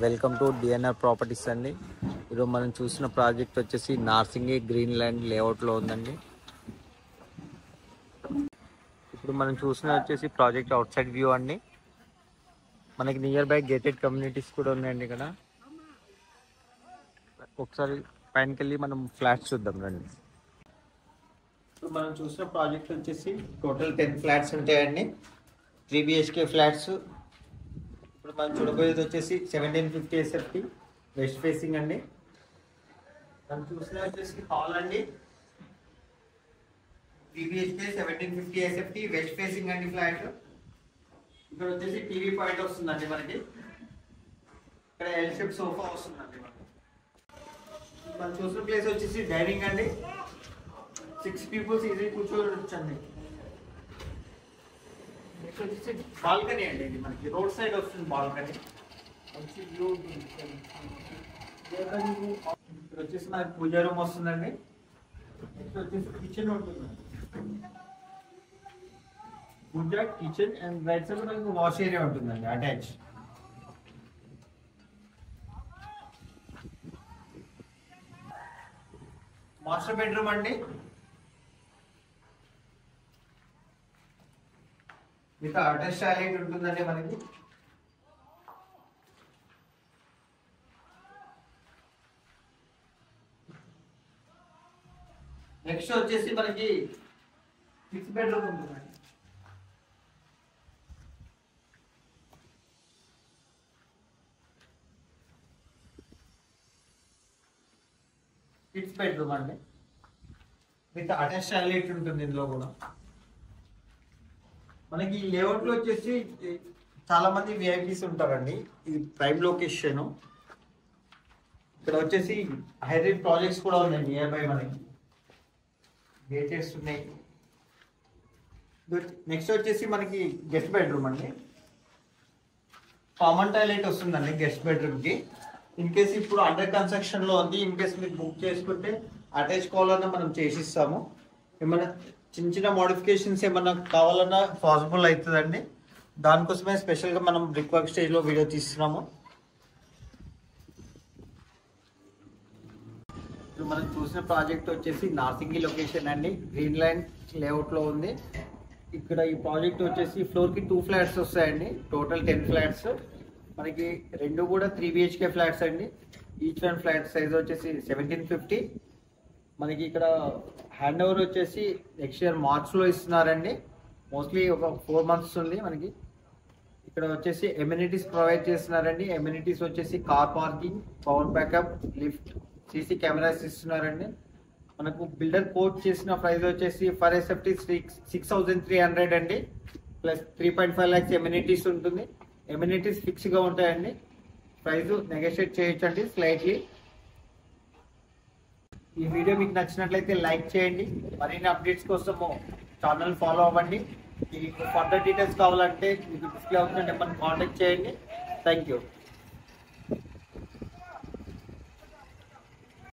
Welcome to DNR properties అండి. ఈరోజు మనం చూసిన ప్రాజెక్ట్ వచ్చేసి నార్సింగి గ్రీన్ ల్యాండ్ లేఅవుట్లో ఉందండి. ఇప్పుడు మనం చూసిన వచ్చేసి ప్రాజెక్ట్ అవుట్ సైడ్ వ్యూ అండి. మనకి నియర్ బై గేటెడ్ కమ్యూనిటీస్ కూడా ఉన్నాయండి. ఇక్కడ ఒకసారి పైనకి వెళ్ళి మనం ఫ్లాట్స్ చూద్దాం రండి. ఇప్పుడు మనం చూసిన ప్రాజెక్ట్ వచ్చేసి టోటల్ 10 ఫ్లాట్స్ ఉంటాయండి. 3 BHK ఫ్లాట్స్. ఇప్పుడు మనం చూడబోయేది వచ్చేసి 1750 SFT వెస్ట్ ఫేసింగ్ అండి. మనం చూసిన వచ్చేసి హాల్ అండి. 3 BHK 1750 SFT వెస్ట్ ఫేసింగ్ అండి ఫ్లాట్. ఇక్కడ వచ్చేసి టీవీ పాయింట్ వస్తుందండి మనకి. ఇక్కడ ఎల్ షేప్ సోఫా వస్తుందండి మనకి. మనం చూసిన ప్లేస్ వచ్చేసి డైనింగ్ అండి. 6 పీపుల్స్ ఈజీ కూర్చోవచ్చండి. నెక్స్ట్ వచ్చేసి బాల్కనీ అండి. ఇది మనకి రోడ్ సైడ్ వస్తుంది బాల్కనీ. మంచి వ్యూ ఉంటుంది. ఇక్కడ వచ్చేసి మనకి పూజా రూమ్ వస్తుందండి. నెక్స్ట్ వచ్చేసి కిచెన్ ఉంటుందండి. పూజ కిచెన్ అండ్ రైట్ సైడ్ మనకి వాష్ ఏరియా ఉంటుందండి అటాచ్. మాస్టర్ బెడ్రూమ్ అండి. విత్ అటాచ్ టాయిలెట్ ఉంటుందండి మనకి. నెక్స్ట్ వచ్చేసి మనకి 6 బెడ్రూమ్ ఉంటుందండి. కిడ్స్ బెడ్రూమ్ అండి విత్ అటాచ్ టాయిలెట్ ఉంటుంది ఇందులో కూడా. మనకి ఈ లేఅవుట్ లో వచ్చేసి చాలా మంది విఐపీస్ ఉంటారండి. ఇది ప్రైమ్ లొకేషన్. ఇక్కడ వచ్చేసి హైబ్రిడ్ ప్రాజెక్ట్స్ కూడా ఉన్నాయి నియర్ బై మనకి. గేటెస్ ఉన్నాయి. నెక్స్ట్ వచ్చేసి మనకి గెస్ట్ బెడ్రూమ్ అండి. కామన్ టాయిలెట్ వస్తుందండి గెస్ట్ బెడ్రూమ్ కి. ఇన్ కేస్ ఇప్పుడు అండర్ కన్స్ట్రక్షన్ లో ఉంది. ఇన్ కేస్ మీరు బుక్ చేసుకుంటే అటాచ్ కావాలన్నా మనం చేసిస్తాము. ఏమైనా చిన్న చిన్న మోడిఫికేషన్స్ ఏమన్నా కావాలన్నా పాసిబుల్ అవుతుందండి. దానికోసమే స్పెషల్గా మనం రిక్వైర్ స్టేజ్లో వీడియో తీస్తున్నాము. ఇప్పుడు మనం చూసిన ప్రాజెక్ట్ వచ్చేసి నార్సింగి లొకేషన్ అండి. గ్రీన్ ల్యాండ్ లేఅవుట్లో ఉంది. ఇక్కడ ఈ ప్రాజెక్ట్ వచ్చేసి ఫ్లోర్కి 2 ఫ్లాట్స్ వస్తాయండి. Total 10 flats. మనకి 2 కూడా 3 BHK ఫ్లాట్స్ అండి. ఈచ్ వన్ ఫ్లాట్ సైజ్ వచ్చేసి 1750. మనకి ఇక్కడ హ్యాండ్ ఓవర్ వచ్చేసి నెక్స్ట్ ఇయర్ మార్చ్లో ఇస్తున్నారండి. మోస్ట్లీ ఒక 4 months ఉంది మనకి. ఇక్కడ వచ్చేసి ఎమ్యూనిటీస్ ప్రొవైడ్ చేస్తున్నారండి. ఎమ్యూనిటీస్ వచ్చేసి car parking, power backup, lift, CC cameras ఇస్తున్నారండి. మనకు బిల్డర్ కోట్ చేసిన ప్రైస్ వచ్చేసి ఫర్ SFT 6300 అండి. ప్లస్ 3.5 lakhs ఎమ్యూనిటీస్ ఉంటుంది. ఎమ్యూనిటీస్ ఫిక్స్గా ఉంటాయండి. ప్రైస్ నెగోషియేట్ చేయొచ్చండి స్లైట్లీ. ఈ వీడియో మీకు నచ్చినట్లయితే లైక్ చేయండి. మరిన్ని అప్డేట్స్ కోసము ఛానల్ ఫాలో అవ్వండి. మీకు ఫర్దర్ డీటెయిల్స్ కావాలంటే మీకు డిస్ప్లే అవుతున్న నెంబర్ని కాంటాక్ట్ చేయండి. Thank you.